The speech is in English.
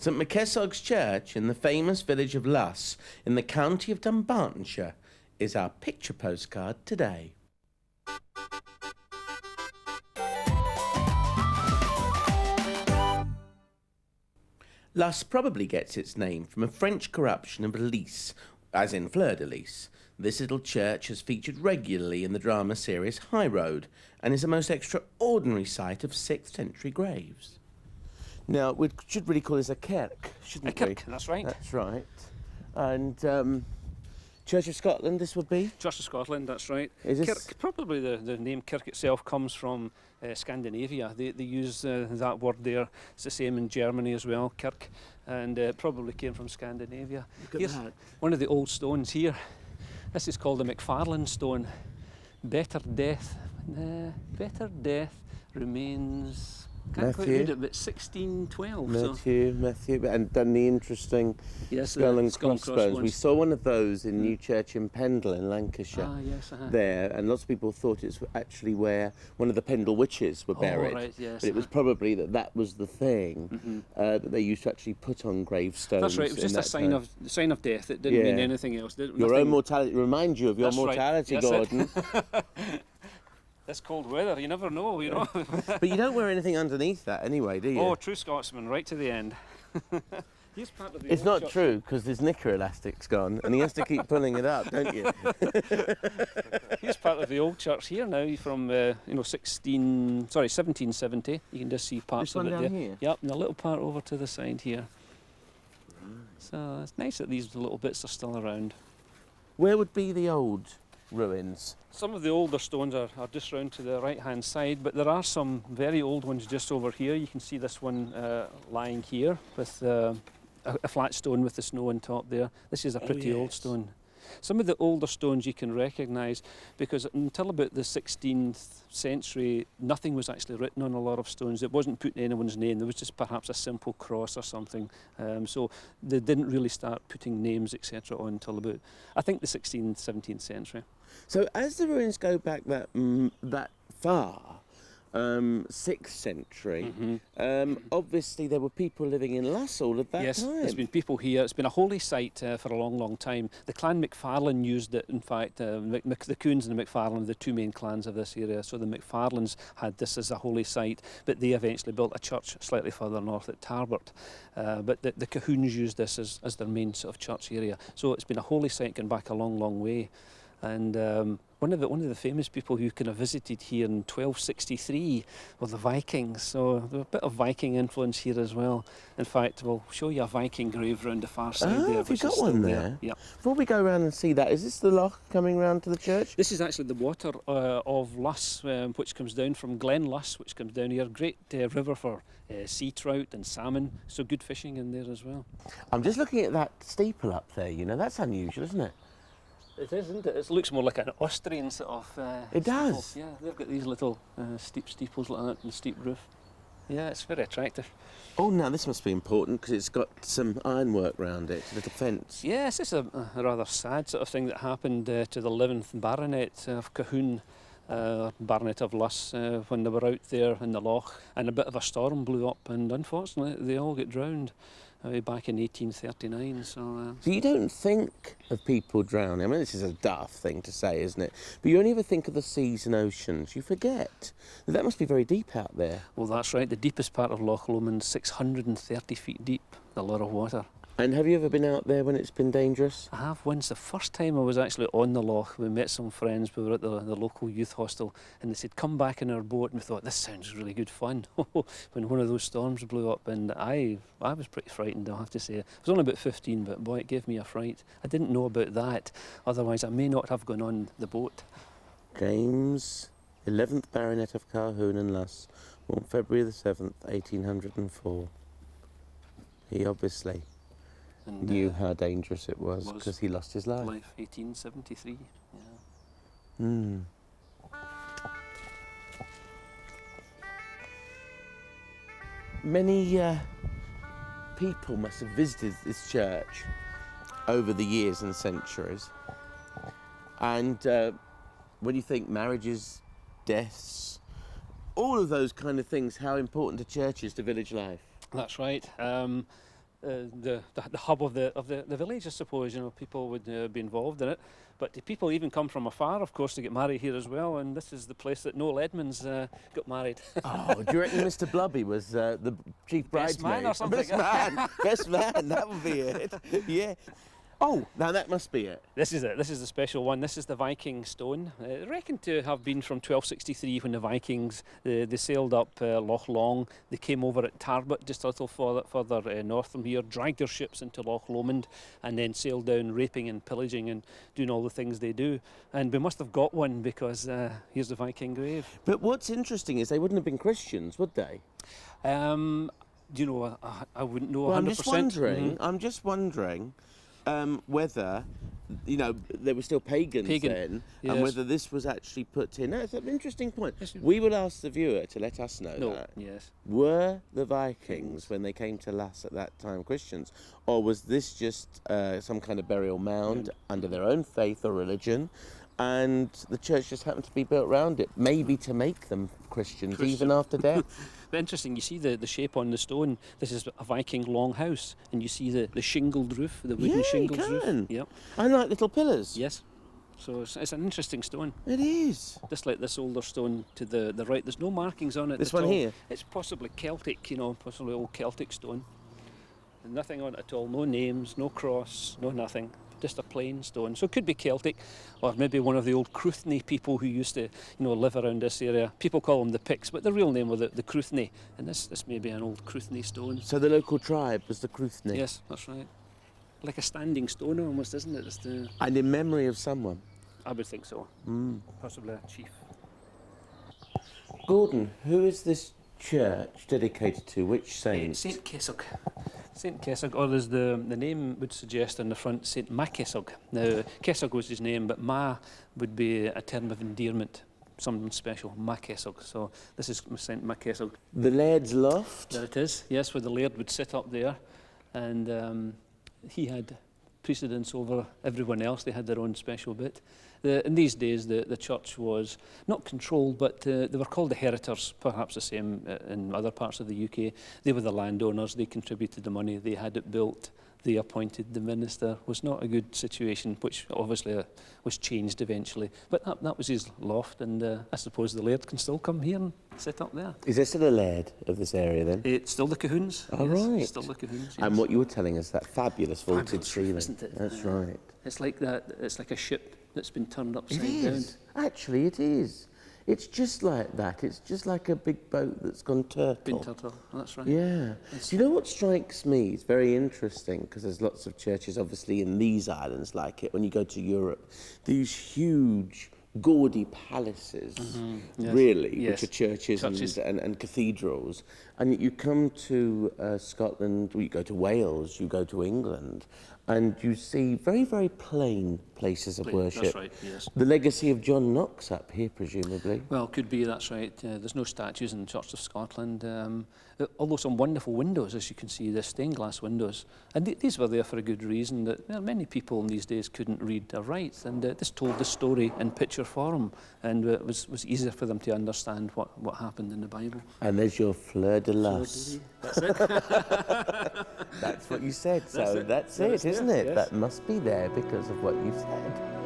St MacKessogs Church in the famous village of Luss in the county of Dunbartonshire is our picture postcard today. Luss probably gets its name from a French corruption of Lys, as in fleur-de-lis. This little church has featured regularly in the drama series High Road and is a most extraordinary site of 6th century graves. Now, we should really call this a kirk, shouldn't we? A kirk, that's right. That's right. And Church of Scotland, this would be? Church of Scotland, that's right. Is this... Kirk, probably the name kirk itself comes from Scandinavia. They use that word there. It's the same in Germany as well, kirk, and it probably came from Scandinavia. Here's that. One of the old stones here. This is called the McFarlane stone. Better death remains... Can't quite read it, but 1612. Matthew, and done the interesting skull and crossbones. We saw one of those in Newchurch in Pendle in Lancashire. Ah, yes, there, and lots of people thought it's actually where one of the Pendle witches were buried. Oh, right, yes. But it was probably that was the thing that they used to actually put on gravestones. That's right. It was just a sign of death. It didn't mean anything else. Your own mortality. Remind you of your mortality, right. Gordon. This cold weather, you never know, you know. But you don't wear anything underneath that anyway, do you? Oh, true Scotsman, right to the end. Here's part of the it's not true, because his knicker elastic's gone, and he has to keep pulling it up, don't you? Here's part of the old church here now, from 1770. You can just see parts of it there. Here? Yep, and a little part over to the side here. Right. So it's nice that these little bits are still around. Where would be the old ruins? Some of the older stones are just round to the right hand side, but there are some very old ones just over here. You can see this one lying here with a flat stone with the snow on top there. This is a pretty old stone. Some of the older stones you can recognise because until about the 16th century nothing was actually written on a lot of stones. It wasn't put in anyone's name, there was just perhaps a simple cross or something. So they didn't really start putting names etc. on until about, I think, the 16th, 17th century. So as the ruins go back that far, 6th century, obviously there were people living in Luss all of that time. Yes, there's been people here. It's been a holy site for a long, long time. The clan MacFarlane used it, in fact. The Coons and the MacFarlane are the two main clans of this area, so the MacFarlanes had this as a holy site, but they eventually built a church slightly further north at Tarbert. But the Cahoons used this as their main sort of church area. So it's been a holy site going back a long, long way. And one of the famous people who kind of visited here in 1263 were the Vikings, so there's a bit of Viking influence here as well. In fact, we'll show you a Viking grave round the far side there. Have you got one there? Yeah. Before we go around and see that, is this the loch coming round to the church? This is actually the water of Luss, which comes down from Glen Luss, which comes down here. Great river for sea trout and salmon, so good fishing in there as well. I'm just looking at that steeple up there, you know, that's unusual, isn't it? It is, isn't it? It looks more like an Austrian sort of it steeple. Does. Yeah, they've got these little steep steeples like that and a steep roof. Yeah, it's very attractive. Oh, now this must be important because it's got some ironwork round it, a little fence. Yes, it's a rather sad sort of thing that happened to the 11th Baronet of Cahoon, Baronet of Luss, when they were out there in the loch, and a bit of a storm blew up, and unfortunately they all got drowned. Back in 1839, so you don't think of people drowning. I mean, this is a daft thing to say, isn't it? But you only ever think of the seas and oceans. You forget. That must be very deep out there. Well, that's right. The deepest part of Loch Lomond's 630 feet deep, a lot of water. And have you ever been out there when it's been dangerous? I have once. The first time I was actually on the loch, we met some friends. We were at the local youth hostel, and they said, "Come back in our boat." And we thought, this sounds really good fun. When one of those storms blew up, and I was pretty frightened, I'll have to say. I was only about 15, but boy, it gave me a fright. I didn't know about that. Otherwise, I may not have gone on the boat. James, 11th Baronet of Cahoon and Luss, born February the 7th, 1804. He obviously knew how dangerous it was because he lost his life. 1873, yeah. Many people must have visited this church over the years and centuries. And when you think marriages, deaths, all of those kind of things, how important a church is to village life. That's right. the hub of the village, I suppose. You know, people would be involved in it. But the people even come from afar, of course, to get married here as well. And this is the place that Noel Edmonds got married. Oh, do you reckon Mr. Blubby was the chief Best bridesmaid? man or something? Best man, best man. That would be it. Yeah. Oh, now that must be it. This is it. This is the special one. This is the Viking stone. Reckoned to have been from 1263 when the Vikings they sailed up Loch Long. They came over at Tarbot, just a little further north from here, dragged their ships into Loch Lomond, and then sailed down, raping and pillaging and doing all the things they do. And we must have got one because here's the Viking grave. But what's interesting is they wouldn't have been Christians, would they? Do you know? I wouldn't know. Well, 100%. I'm just wondering. Whether, you know, they were still pagans then, yes. and whether this was actually put in. That's an interesting point. Yes. We will ask the viewer to let us know that. Yes. Were the Vikings, when they came to Luss at that time, Christians? Or was this just some kind of burial mound under their own faith or religion, and the church just happened to be built around it, maybe to make them Christians. Even after death? But interesting, you see the shape on the stone. This is a Viking longhouse, and you see the shingled roof, the wooden shingled roof. Yep. And like little pillars. Yes. So it's an interesting stone. It is. Just like this older stone to the right. There's no markings on it. This at one all. here? It's possibly Celtic, you know, possibly old Celtic stone. And nothing on it at all. No names, no cross, no nothing. Just a plain stone. So it could be Celtic, or maybe one of the old Cruithne people who used to, you know, live around this area. People call them the Picts, but the real name was the Cruithne. And this may be an old Cruithne stone. So the local tribe was the Cruithne? Yes, that's right. Like a standing stone almost, isn't it? It's the... And in memory of someone? I would think so. Possibly a chief. Gordon, who is this church dedicated to? Which saint? St Kessog. St Kessog, or as the name would suggest on the front, St MacKessog. Now, Kessog was his name, but Ma would be a term of endearment, someone special, MacKessog. So this is St MacKessog. The Laird's Loft? There it is, yes, where the Laird would sit up there, and he had precedence over everyone else. They had their own special bit. In these days, the church was not controlled, but they were called the heritors, perhaps the same in other parts of the UK. They were the landowners, they contributed the money, they had it built, they appointed the minister. It was not a good situation, which obviously was changed eventually. But that was his loft, and I suppose the Laird can still come here and sit up there. Is there still a Laird of this area then? It's still the Cahoons. Oh, yes, right. Still the Cahoons, yes. And what you were telling us, that fabulous vaulted ceiling. Isn't it? That's right. It's like that. It's like a ship that's been turned upside It down. is. Actually, it is. It's just like that. It's just like a big boat that's gone turtle. Been turtle, that's right. Yeah. Do you know what strikes me? It's very interesting because there's lots of churches, obviously, in these islands like it. When you go to Europe, these huge, gaudy palaces, Yes. really, Yes. which are churches. And cathedrals. And yet you come to Scotland, you go to Wales, you go to England, and you see very, very plain places of worship. That's right, yes. The legacy of John Knox up here, presumably. Well, could be, that's right. There's no statues in the Church of Scotland, although some wonderful windows, as you can see, the stained glass windows. And these were there for a good reason, that many people in these days couldn't read or write, and this told the story in picture form, and it was easier for them to understand what happened in the Bible. And there's your fleur de lis. That's it. That's what you said, so that's That's it, isn't it? yes. That must be there because of what you said.